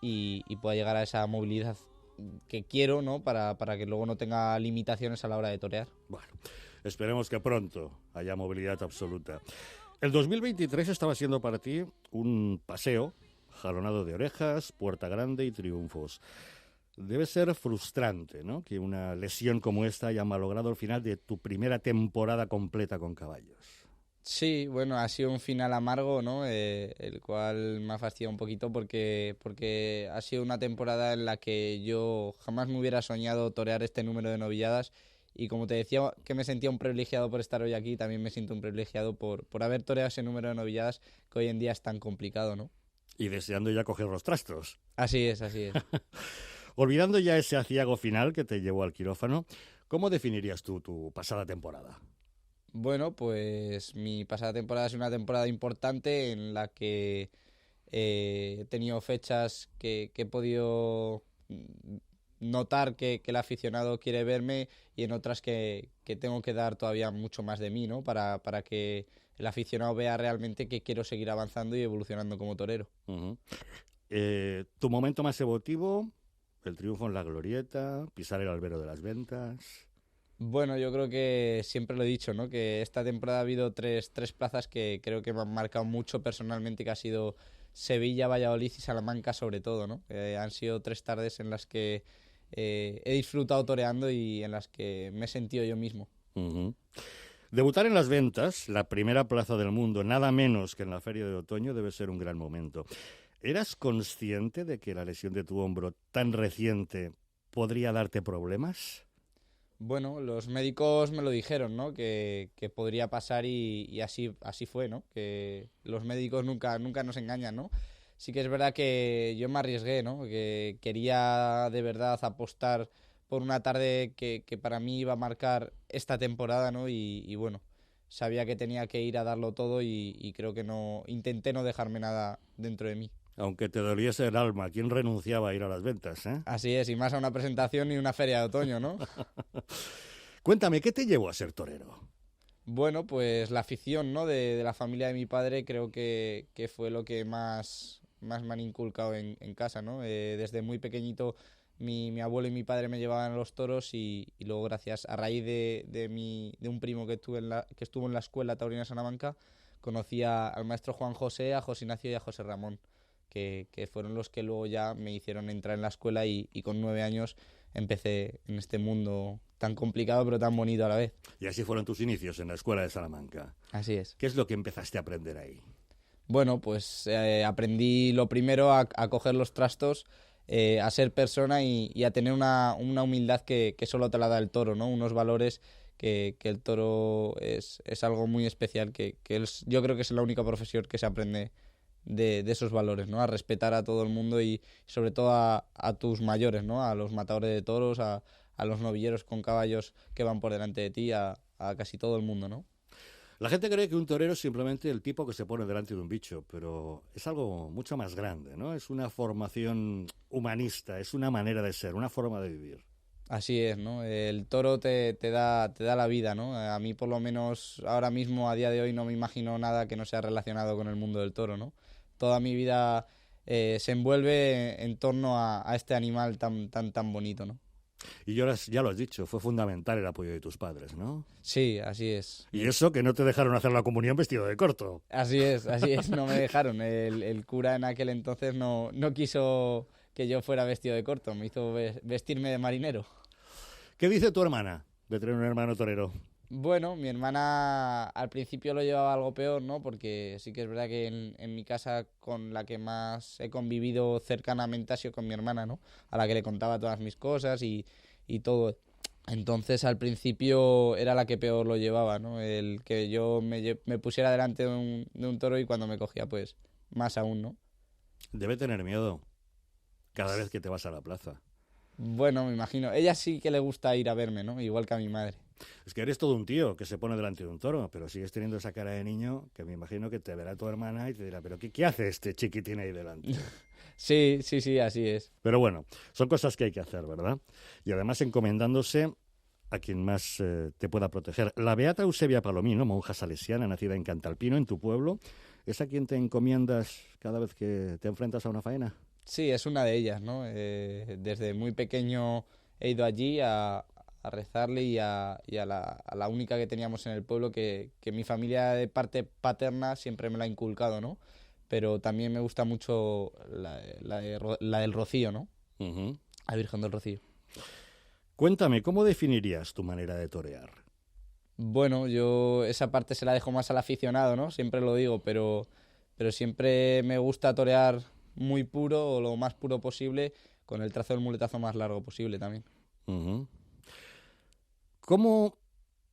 y pueda llegar a esa movilidad que quiero, ¿no? Para que luego no tenga limitaciones a la hora de torear. Bueno, esperemos que pronto haya movilidad absoluta. El 2023 estaba siendo para ti un paseo jalonado de orejas, puerta grande y triunfos. Debe ser frustrante, ¿no?, que una lesión como esta haya malogrado el final de tu primera temporada completa con caballos. Sí, bueno, ha sido un final amargo, ¿no? El cual me ha fastidiado un poquito porque ha sido una temporada en la que yo jamás me hubiera soñado torear este número de novilladas. Y como te decía que me sentía un privilegiado por estar hoy aquí, también me siento un privilegiado por haber toreado ese número de novilladas que hoy en día es tan complicado, ¿no? Y deseando ya coger los trastos. Así es. Olvidando ya ese aciago final que te llevó al quirófano, ¿cómo definirías tú tu pasada temporada? Bueno, pues mi pasada temporada es una temporada importante en la que he tenido fechas que he podido notar que el aficionado quiere verme y en otras que tengo que dar todavía mucho más de mí, ¿no? Para que el aficionado vea realmente que quiero seguir avanzando y evolucionando como torero. Uh-huh. ¿Tu momento más emotivo? ¿El triunfo en la Glorieta? ¿Pisar el albero de Las Ventas? Bueno, yo creo que siempre lo he dicho, ¿no? Que esta temporada ha habido tres plazas que creo que me han marcado mucho personalmente, que ha sido Sevilla, Valladolid y Salamanca sobre todo, ¿no? Han sido 3 tardes en las que he disfrutado toreando y en las que me he sentido yo mismo. Uh-huh. Debutar en Las Ventas, la primera plaza del mundo, nada menos que en la Feria de Otoño, debe ser un gran momento. ¿Eras consciente de que la lesión de tu hombro tan reciente podría darte problemas? Bueno, los médicos me lo dijeron, ¿no? Que podría pasar y así fue, ¿no? Que los médicos nunca nos engañan, ¿no? Sí que es verdad que yo me arriesgué, ¿no? Que quería de verdad apostar por una tarde que para mí iba a marcar esta temporada, ¿no? Y bueno, sabía que tenía que ir a darlo todo y creo que intenté no dejarme nada dentro de mí. Aunque te doliese el alma, ¿quién renunciaba a ir a las ventas, eh? Así es, y más a una presentación y una feria de otoño, ¿no? Cuéntame, ¿qué te llevó a ser torero? Bueno, pues la afición, ¿no? de la familia de mi padre creo que fue lo que más me han inculcado en casa, ¿no? Desde muy pequeñito mi abuelo y mi padre me llevaban a los toros y luego gracias a raíz de un primo que estuvo en la escuela taurina de Salamanca, conocí al maestro Juan José, a José Ignacio y a José Ramón, que fueron los que luego ya me hicieron entrar en la escuela y con 9 años empecé en este mundo tan complicado pero tan bonito a la vez. Y así fueron tus inicios en la escuela de Salamanca. Así es. ¿Qué es lo que empezaste a aprender ahí? Bueno, pues aprendí lo primero a coger los trastos, a ser persona y a tener una humildad que solo te la da el toro, ¿no? Unos valores que el toro es algo muy especial, yo creo que es la única profesión que se aprende de esos valores, ¿no? A respetar a todo el mundo y sobre todo a tus mayores, ¿no? A los matadores de toros, a los novilleros con caballos que van por delante de ti, a casi todo el mundo, ¿no? La gente cree que un torero es simplemente el tipo que se pone delante de un bicho, pero es algo mucho más grande, ¿no? Es una formación humanista, es una manera de ser, una forma de vivir. Así es, ¿no? El toro te da la vida, ¿no? A mí, por lo menos, ahora mismo, a día de hoy, no me imagino nada que no sea relacionado con el mundo del toro, ¿no? Toda mi vida se envuelve en torno a este animal tan bonito, ¿no? Y ya lo has dicho, fue fundamental el apoyo de tus padres, ¿no? Sí, así es. Y eso que no te dejaron hacer la comunión vestido de corto. Así es, no me dejaron. El cura en aquel entonces no quiso que yo fuera vestido de corto, me hizo vestirme de marinero. ¿Qué dice tu hermana de tener un hermano torero? Bueno, mi hermana al principio lo llevaba algo peor, ¿no? Porque sí que es verdad que en mi casa con la que más he convivido cercanamente ha sido con mi hermana, ¿no? A la que le contaba todas mis cosas y todo. Entonces al principio era la que peor lo llevaba, ¿no? El que yo me pusiera delante de un toro y cuando me cogía, pues más aún, ¿no? Debe tener miedo cada vez que te vas a la plaza. Bueno, me imagino. Ella sí que le gusta ir a verme, ¿no? Igual que a mi madre. Es que eres todo un tío que se pone delante de un toro, pero sigues teniendo esa cara de niño que me imagino que te verá tu hermana y te dirá, ¿pero qué hace este chiquitín ahí delante? Sí, así es. Pero bueno, son cosas que hay que hacer, ¿verdad? Y además encomendándose a quien más te pueda proteger. La beata Eusebia Palomino, monja salesiana nacida en Cantalpino, en tu pueblo, ¿es a quien te encomiendas cada vez que te enfrentas a una faena? Sí, es una de ellas, ¿no? Desde muy pequeño he ido allí a rezarle y a la única que teníamos en el pueblo que mi familia de parte paterna siempre me la ha inculcado, ¿no? Pero también me gusta mucho la del Rocío, ¿no? Uh-huh. La Virgen del Rocío. Cuéntame, ¿cómo definirías tu manera de torear? Bueno, yo esa parte se la dejo más al aficionado, ¿no? Siempre lo digo, pero siempre me gusta torear muy puro o lo más puro posible, con el trazo del muletazo más largo posible también. Uh-huh. ¿Cómo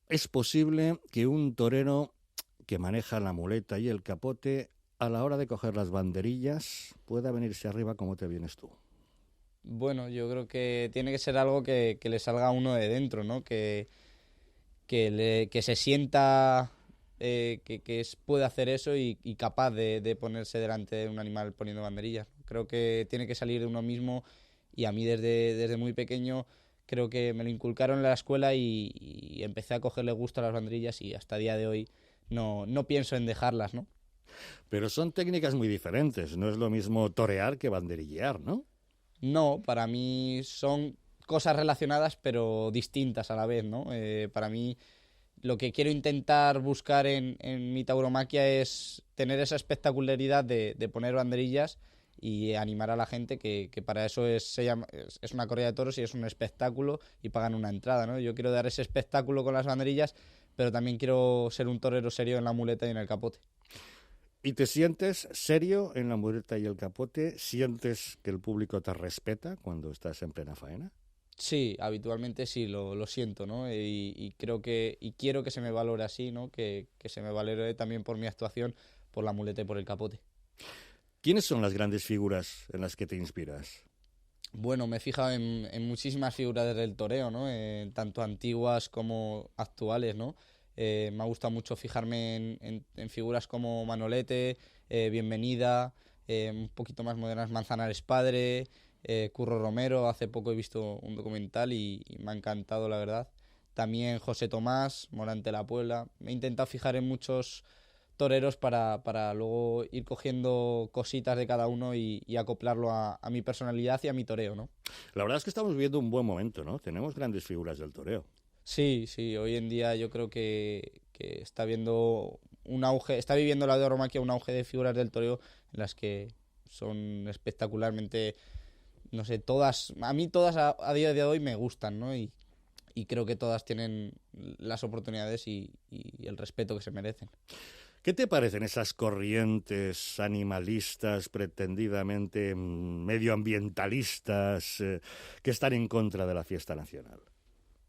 es posible que un torero que maneja la muleta y el capote, a la hora de coger las banderillas, pueda venirse arriba como te vienes tú? Bueno, yo creo que tiene que ser algo que le salga a uno de dentro, ¿no? Que se sienta puede hacer eso y capaz de ponerse delante de un animal poniendo banderillas. Creo que tiene que salir de uno mismo y a mí desde muy pequeño creo que me lo inculcaron en la escuela y empecé a cogerle gusto a las banderillas y hasta el día de hoy no pienso en dejarlas, ¿no? Pero son técnicas muy diferentes, no es lo mismo torear que banderillear, ¿no? No, para mí son cosas relacionadas pero distintas a la vez, ¿no? Para mí lo que quiero intentar buscar en mi tauromaquia es tener esa espectacularidad de poner banderillas y animar a la gente que para eso es una corrida de toros y es un espectáculo y pagan una entrada, ¿no? Yo quiero dar ese espectáculo con las banderillas, pero también quiero ser un torero serio en la muleta y en el capote. ¿Y te sientes serio en la muleta y el capote? ¿Sientes que el público te respeta cuando estás en plena faena? Sí, habitualmente sí, lo siento, ¿no? Y creo y quiero que se me valore así, ¿no? Que se me valore también por mi actuación, por la muleta y por el capote. ¿Quiénes son las grandes figuras en las que te inspiras? Bueno, me he fijado en muchísimas figuras del toreo, ¿no? Tanto antiguas como actuales, ¿no? Me ha gustado mucho fijarme en figuras como Manolete, Bienvenida, un poquito más modernas, Manzanares Padre, Curro Romero. Hace poco he visto un documental y me ha encantado, la verdad. También José Tomás, Morante La Puebla. Me he intentado fijar en muchos toreros para luego ir cogiendo cositas de cada uno y acoplarlo a mi personalidad y a mi toreo, ¿no? La verdad es que estamos viviendo un buen momento, ¿no? Tenemos grandes figuras del toreo. Sí, hoy en día yo creo que está viendo un auge, está viviendo la tauromaquia un auge de figuras del toreo en las que son espectacularmente, no sé, todas, a mí todas a día de hoy me gustan, ¿no? Y creo que todas tienen las oportunidades y el respeto que se merecen. ¿Qué te parecen esas corrientes animalistas, pretendidamente medioambientalistas, que están en contra de la fiesta nacional?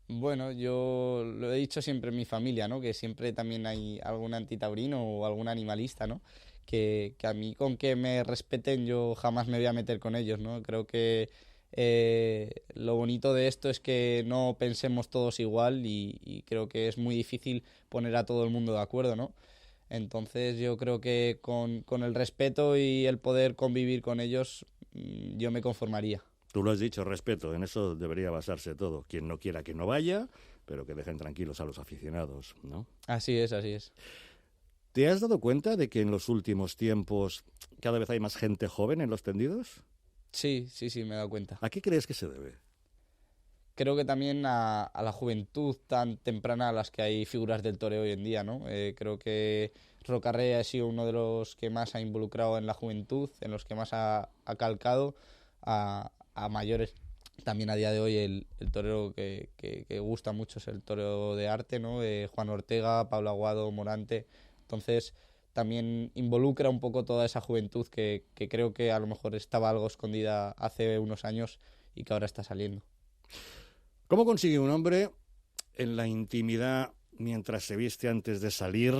Bueno, yo lo he dicho siempre en mi familia, ¿no? Que siempre también hay algún antitaurino o algún animalista, ¿no? Que a mí con que me respeten yo jamás me voy a meter con ellos, ¿no? Creo que lo bonito de esto es que no pensemos todos igual y creo que es muy difícil poner a todo el mundo de acuerdo, ¿no? Entonces yo creo que con el respeto y el poder convivir con ellos, yo me conformaría. Tú lo has dicho, respeto, en eso debería basarse todo. Quien no quiera que no vaya, pero que dejen tranquilos a los aficionados, ¿no? Así es, así es. ¿Te has dado cuenta de que en los últimos tiempos cada vez hay más gente joven en los tendidos? Sí, me he dado cuenta. ¿A qué crees que se debe? Creo que también a la juventud tan temprana a las que hay figuras del toreo hoy en día, ¿no? Creo que Rocarrey ha sido uno de los que más ha involucrado en la juventud, en los que más ha calcado a mayores. También a día de hoy el torero que gusta mucho es el torero de arte, ¿no? Juan Ortega, Pablo Aguado, Morante. Entonces también involucra un poco toda esa juventud que creo que a lo mejor estaba algo escondida hace unos años y que ahora está saliendo. ¿Cómo consigue un hombre en la intimidad, mientras se viste antes de salir,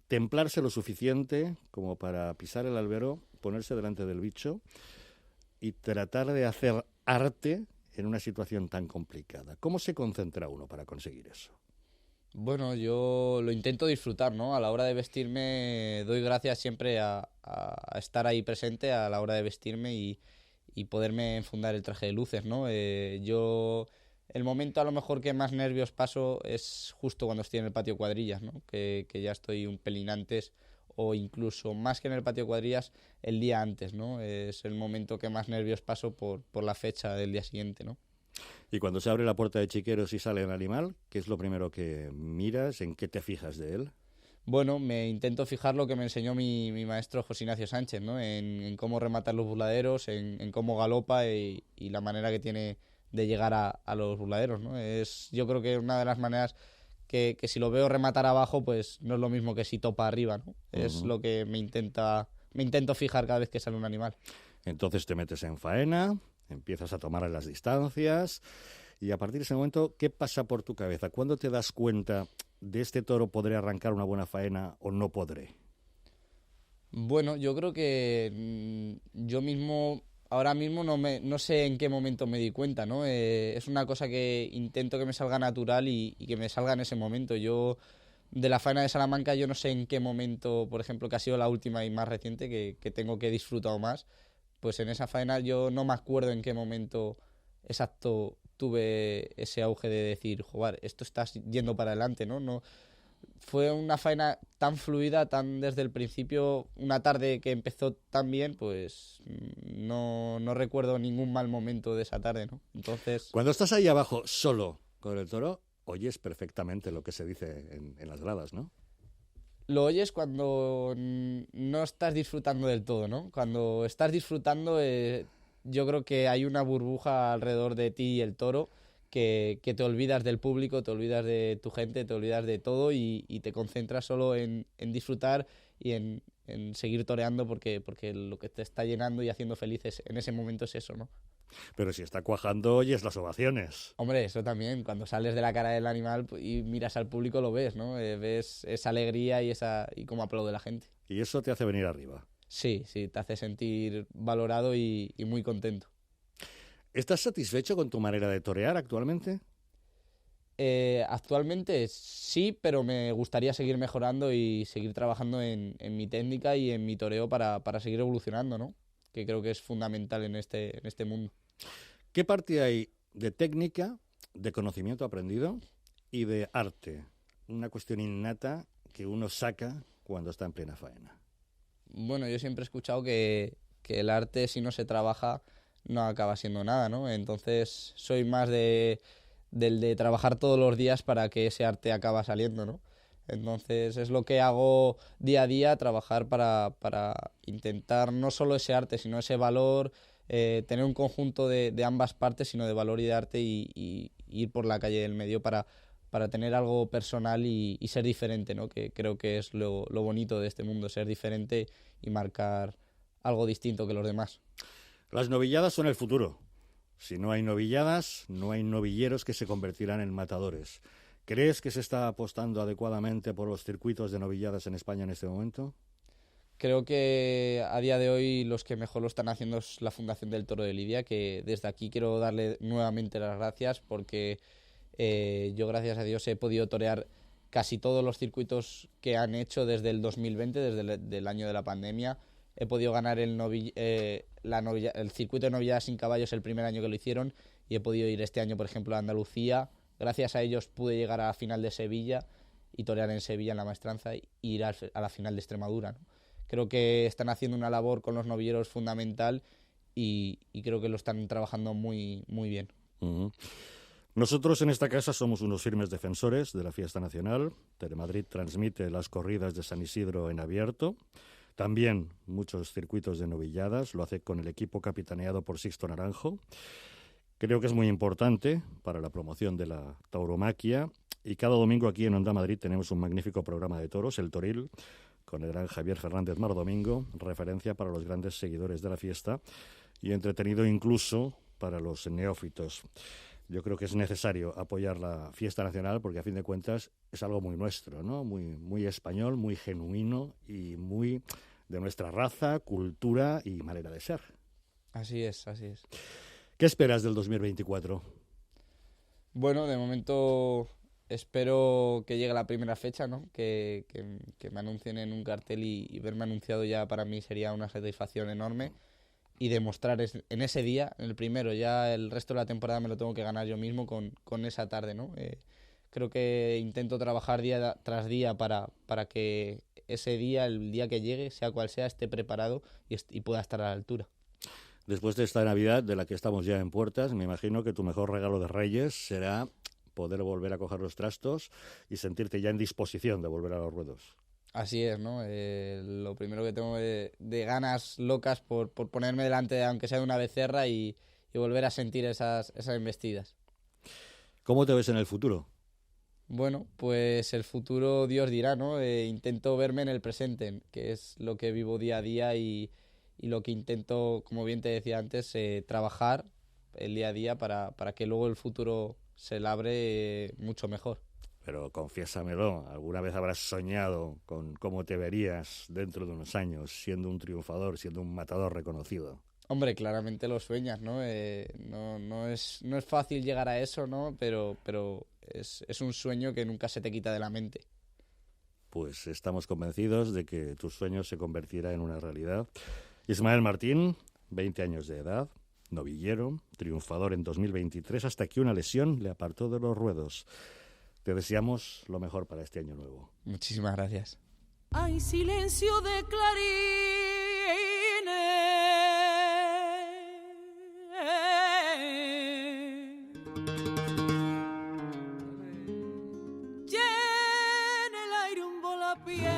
templarse lo suficiente como para pisar el albero, ponerse delante del bicho y tratar de hacer arte en una situación tan complicada? ¿Cómo se concentra uno para conseguir eso? Bueno, yo lo intento disfrutar, ¿no? A la hora de vestirme doy gracias siempre a estar ahí presente a la hora de vestirme y poderme enfundar el traje de luces, ¿no? El momento a lo mejor que más nervios paso es justo cuando estoy en el patio cuadrillas, ¿no? Que ya estoy un pelín antes o incluso más que en el patio cuadrillas el día antes, ¿no? Es el momento que más nervios paso por la fecha del día siguiente, ¿no? Y cuando se abre la puerta de Chiqueros y sale el animal, ¿qué es lo primero que miras? ¿En qué te fijas de él? Bueno, me intento fijar lo que me enseñó mi maestro José Ignacio Sánchez, ¿no? En cómo rematar los burladeros, en cómo galopa y la manera que tiene de llegar a los burladeros, ¿no? Yo creo que una de las maneras que si lo veo rematar abajo, pues no es lo mismo que si topa arriba, ¿no? Es lo que me intento fijar cada vez que sale un animal. Entonces te metes en faena, empiezas a tomar las distancias y a partir de ese momento, ¿qué pasa por tu cabeza? ¿Cuándo te das cuenta de este toro podré arrancar una buena faena o no podré? Bueno, yo creo que yo mismo, ahora mismo no sé en qué momento me di cuenta, ¿no? Es una cosa que intento que me salga natural y que me salga en ese momento. Yo, de la faena de Salamanca, yo no sé en qué momento, por ejemplo, que ha sido la última y más reciente, que tengo que disfrutar más, pues en esa faena yo no me acuerdo en qué momento exacto tuve ese auge de decir, joder, esto está yendo para adelante, ¿no? Fue una faena tan fluida, tan desde el principio, una tarde que empezó tan bien, pues no recuerdo ningún mal momento de esa tarde, ¿no? Entonces... Cuando estás ahí abajo solo con el toro, oyes perfectamente lo que se dice en las gradas, ¿no? Lo oyes cuando no estás disfrutando del todo, ¿no? Cuando estás disfrutando, yo creo que hay una burbuja alrededor de ti y el toro que te olvidas del público, te olvidas de tu gente, te olvidas de todo y te concentras solo en disfrutar y en seguir toreando porque lo que te está llenando y haciendo felices en ese momento es eso, ¿no? Pero si está cuajando, oyes las ovaciones. Hombre, eso también, cuando sales de la cara del animal y miras al público lo ves, ¿no? Ves esa alegría y cómo aplaude la gente. Y eso te hace venir arriba. Sí, te hace sentir valorado y muy contento. ¿Estás satisfecho con tu manera de torear actualmente? Actualmente sí, pero me gustaría seguir mejorando y seguir trabajando en mi técnica y en mi toreo para seguir evolucionando, ¿no? Que creo que es fundamental en este mundo. ¿Qué parte hay de técnica, de conocimiento aprendido y de arte? Una cuestión innata que uno saca cuando está en plena faena. Bueno, yo siempre he escuchado que el arte, si no se trabaja, no acaba siendo nada, ¿no? Entonces soy más del de trabajar todos los días para que ese arte acaba saliendo, ¿no? Entonces es lo que hago día a día, trabajar para intentar no solo ese arte, sino ese valor, tener un conjunto de ambas partes, sino de valor y de arte y ir por la calle del medio para tener algo personal y ser diferente, ¿no? Que creo que es lo bonito de este mundo, ser diferente y marcar algo distinto que los demás. Las novilladas son el futuro. Si no hay novilladas, no hay novilleros que se convertirán en matadores. ¿Crees que se está apostando adecuadamente por los circuitos de novilladas en España en este momento? Creo que a día de hoy los que mejor lo están haciendo es la Fundación del Toro de Lidia, que desde aquí quiero darle nuevamente las gracias porque yo, gracias a Dios, he podido torear casi todos los circuitos que han hecho desde el 2020, desde el año de la pandemia. He podido ganar el circuito de novilladas sin caballos el primer año que lo hicieron y he podido ir este año, por ejemplo, a Andalucía. Gracias a ellos pude llegar a la final de Sevilla y torear en Sevilla en la maestranza y ir a la final de Extremadura, ¿no? Creo que están haciendo una labor con los novilleros fundamental y creo que lo están trabajando muy, muy bien. Uh-huh. Nosotros en esta casa somos unos firmes defensores de la fiesta nacional. Telemadrid transmite las corridas de San Isidro en abierto. También muchos circuitos de novilladas, lo hace con el equipo capitaneado por Sixto Naranjo. Creo que es muy importante para la promoción de la tauromaquia y cada domingo aquí en Onda Madrid tenemos un magnífico programa de toros, El Toril, con el gran Javier Fernández Mardomingo, referencia para los grandes seguidores de la fiesta y entretenido incluso para los neófitos. Yo creo que es necesario apoyar la fiesta nacional porque a fin de cuentas es algo muy nuestro, ¿no? Muy español, muy genuino y muy de nuestra raza, cultura y manera de ser. Así es, así es. ¿Qué esperas del 2024? Bueno, de momento espero que llegue la primera fecha, ¿no? Que me anuncien en un cartel y verme anunciado ya para mí sería una satisfacción enorme. Y demostrar en ese día, en el primero, ya el resto de la temporada me lo tengo que ganar yo mismo con esa tarde, ¿no? Creo que intento trabajar día tras día para que ese día, el día que llegue, sea cual sea, esté preparado y pueda estar a la altura. Después de esta Navidad, de la que estamos ya en puertas, me imagino que tu mejor regalo de Reyes será poder volver a coger los trastos y sentirte ya en disposición de volver a los ruedos. Así es, ¿no? Lo primero que tengo de ganas locas por ponerme delante, aunque sea de una becerra, y volver a sentir esas embestidas. ¿Cómo te ves en el futuro? Bueno, pues el futuro Dios dirá, ¿no? Intento verme en el presente, que es lo que vivo día a día y lo que intento, como bien te decía antes, trabajar el día a día para que luego el futuro se labre mucho mejor. Pero confiésamelo, ¿alguna vez habrás soñado con cómo te verías dentro de unos años, siendo un triunfador, siendo un matador reconocido? Hombre, claramente lo sueñas, ¿no? No es fácil llegar a eso, ¿no? Pero es un sueño que nunca se te quita de la mente. Pues estamos convencidos de que tu sueño se convertirá en una realidad. Ismael Martín, 20 años de edad, novillero, triunfador en 2023, hasta que una lesión le apartó de los ruedos. Te deseamos lo mejor para este año nuevo. Muchísimas gracias. Hay silencio de clarines, llena el aire un volapié,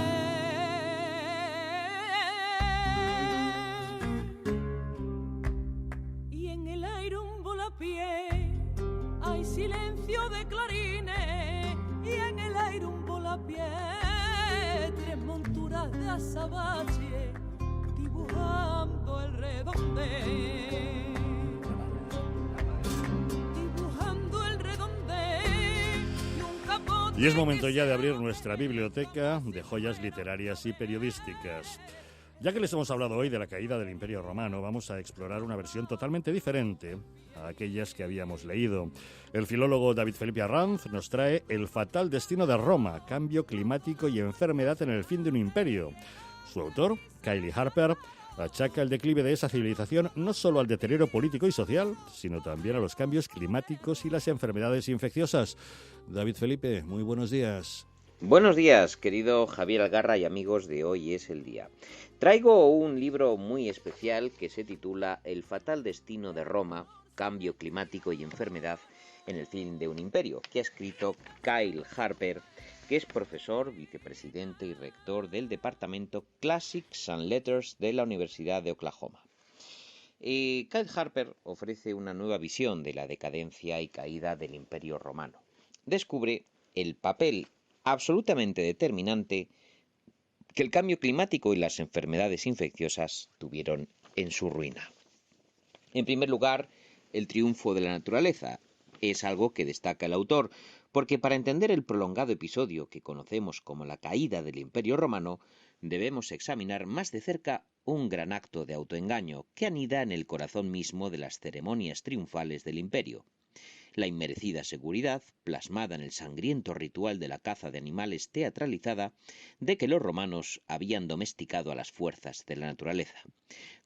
y en el aire un volapié hay silencio de clarines, y en el aire un volapié, tres monturas de azabache dibujando el redondel, dibujando el redondel y un capote. Y es momento ya de abrir nuestra biblioteca de joyas literarias y periodísticas. Ya que les hemos hablado hoy de la caída del Imperio Romano, vamos a explorar una versión totalmente diferente a aquellas que habíamos leído. El filólogo David Felipe Arranz nos trae El fatal destino de Roma, cambio climático y enfermedad en el fin de un imperio. Su autor, Kyle Harper, achaca el declive de esa civilización no solo al deterioro político y social, sino también a los cambios climáticos y las enfermedades infecciosas. David Felipe, muy buenos días. Buenos días, querido Javier Algarra y amigos de Hoy es el Día. Traigo un libro muy especial que se titula El fatal destino de Roma, cambio climático y enfermedad en el fin de un imperio, que ha escrito Kyle Harper, que es profesor, vicepresidente y rector del Departamento Classics and Letters de la Universidad de Oklahoma. Kyle Harper ofrece una nueva visión de la decadencia y caída del Imperio Romano. Descubre el papel absolutamente determinante que el cambio climático y las enfermedades infecciosas tuvieron en su ruina. En primer lugar, el triunfo de la naturaleza es algo que destaca el autor, porque para entender el prolongado episodio que conocemos como la caída del Imperio Romano, debemos examinar más de cerca un gran acto de autoengaño que anida en el corazón mismo de las ceremonias triunfales del imperio. La inmerecida seguridad, plasmada en el sangriento ritual de la caza de animales teatralizada, de que los romanos habían domesticado a las fuerzas de la naturaleza.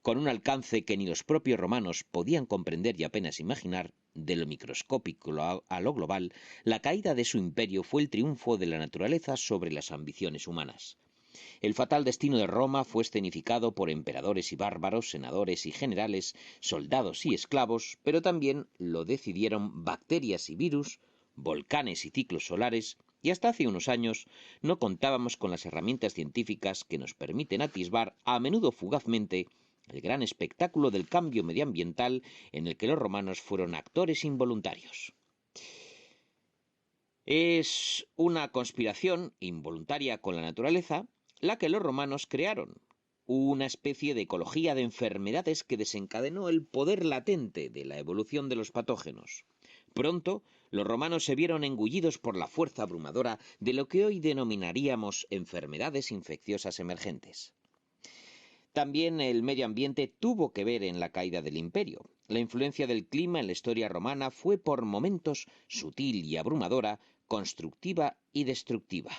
Con un alcance que ni los propios romanos podían comprender y apenas imaginar, de lo microscópico a lo global, la caída de su imperio fue el triunfo de la naturaleza sobre las ambiciones humanas. El fatal destino de Roma fue escenificado por emperadores y bárbaros, senadores y generales, soldados y esclavos, pero también lo decidieron bacterias y virus, volcanes y ciclos solares, y hasta hace unos años no contábamos con las herramientas científicas que nos permiten atisbar, a menudo fugazmente, el gran espectáculo del cambio medioambiental en el que los romanos fueron actores involuntarios. Es una conspiración involuntaria con la naturaleza la que los romanos crearon, una especie de ecología de enfermedades que desencadenó el poder latente de la evolución de los patógenos. Pronto, los romanos se vieron engullidos por la fuerza abrumadora de lo que hoy denominaríamos enfermedades infecciosas emergentes. También el medio ambiente tuvo que ver en la caída del imperio. La influencia del clima en la historia romana fue por momentos sutil y abrumadora, constructiva y destructiva.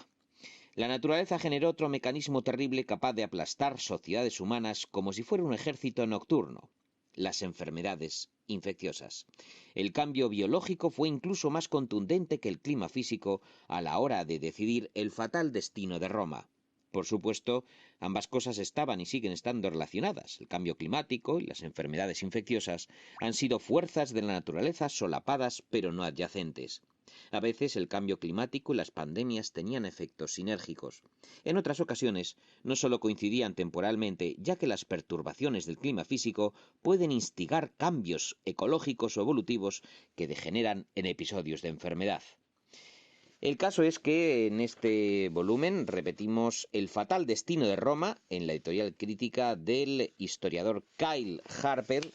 La naturaleza generó otro mecanismo terrible capaz de aplastar sociedades humanas como si fuera un ejército nocturno: las enfermedades infecciosas. El cambio biológico fue incluso más contundente que el clima físico a la hora de decidir el fatal destino de Roma. Por supuesto, ambas cosas estaban y siguen estando relacionadas. El cambio climático y las enfermedades infecciosas han sido fuerzas de la naturaleza solapadas pero no adyacentes. A veces el cambio climático y las pandemias tenían efectos sinérgicos. En otras ocasiones no solo coincidían temporalmente, ya que las perturbaciones del clima físico pueden instigar cambios ecológicos o evolutivos que degeneran en episodios de enfermedad. El caso es que en este volumen repetimos El fatal destino de Roma, en la editorial crítica del historiador Kyle Harper.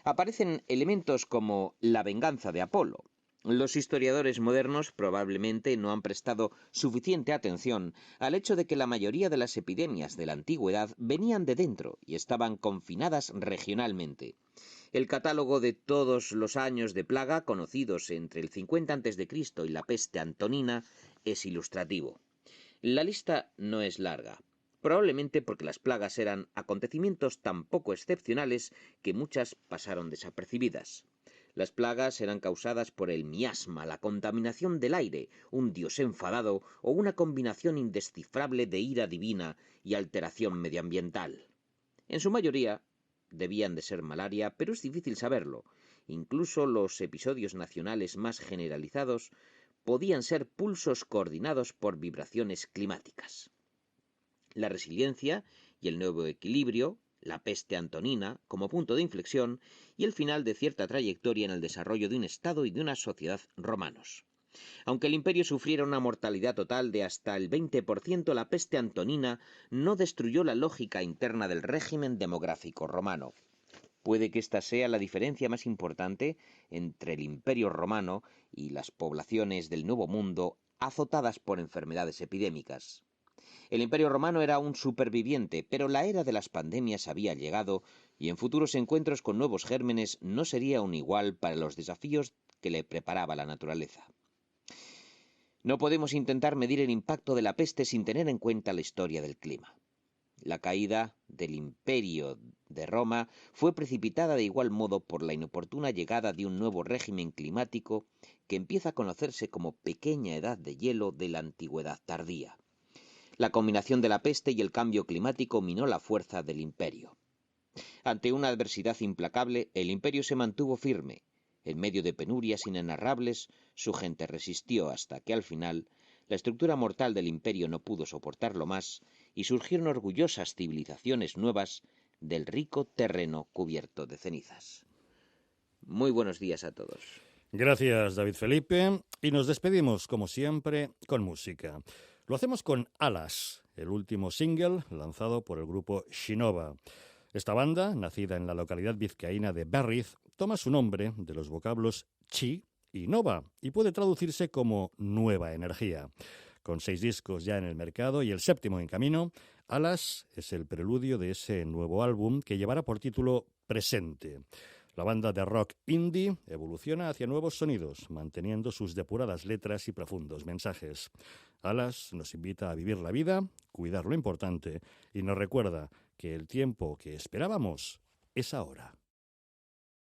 Aparecen elementos como la venganza de Apolo. Los historiadores modernos probablemente no han prestado suficiente atención al hecho de que la mayoría de las epidemias de la antigüedad venían de dentro y estaban confinadas regionalmente. El catálogo de todos los años de plaga conocidos entre el 50 a.C. y la peste antonina es ilustrativo. La lista no es larga, probablemente porque las plagas eran acontecimientos tan poco excepcionales que muchas pasaron desapercibidas. Las plagas eran causadas por el miasma, la contaminación del aire, un dios enfadado o una combinación indescifrable de ira divina y alteración medioambiental. En su mayoría debían de ser malaria, pero es difícil saberlo. Incluso los episodios nacionales más generalizados podían ser pulsos coordinados por vibraciones climáticas. La resiliencia y el nuevo equilibrio, la peste antonina como punto de inflexión y el final de cierta trayectoria en el desarrollo de un Estado y de una sociedad romanos. Aunque el imperio sufriera una mortalidad total de hasta el 20%, la peste antonina no destruyó la lógica interna del régimen demográfico romano. Puede que esta sea la diferencia más importante entre el imperio romano y las poblaciones del Nuevo Mundo azotadas por enfermedades epidémicas. El Imperio Romano era un superviviente, pero la era de las pandemias había llegado y en futuros encuentros con nuevos gérmenes no sería un igual para los desafíos que le preparaba la naturaleza. No podemos intentar medir el impacto de la peste sin tener en cuenta la historia del clima. La caída del Imperio de Roma fue precipitada de igual modo por la inoportuna llegada de un nuevo régimen climático que empieza a conocerse como pequeña edad de hielo de la antigüedad tardía. La combinación de la peste y el cambio climático minó la fuerza del imperio. Ante una adversidad implacable, el imperio se mantuvo firme. En medio de penurias inenarrables, su gente resistió hasta que al final la estructura mortal del imperio no pudo soportarlo más y surgieron orgullosas civilizaciones nuevas del rico terreno cubierto de cenizas. Muy buenos días a todos. Gracias, David Felipe. Y nos despedimos, como siempre, con música. Lo hacemos con Alas, el último single lanzado por el grupo Shinova. Esta banda, nacida en la localidad vizcaína de Berriz, toma su nombre de los vocablos chi y nova y puede traducirse como nueva energía. Con 6 discos ya en el mercado y el 7º en camino, Alas es el preludio de ese nuevo álbum que llevará por título Presente. La banda de rock indie evoluciona hacia nuevos sonidos, manteniendo sus depuradas letras y profundos mensajes. Alas nos invita a vivir la vida, cuidar lo importante y nos recuerda que el tiempo que esperábamos es ahora.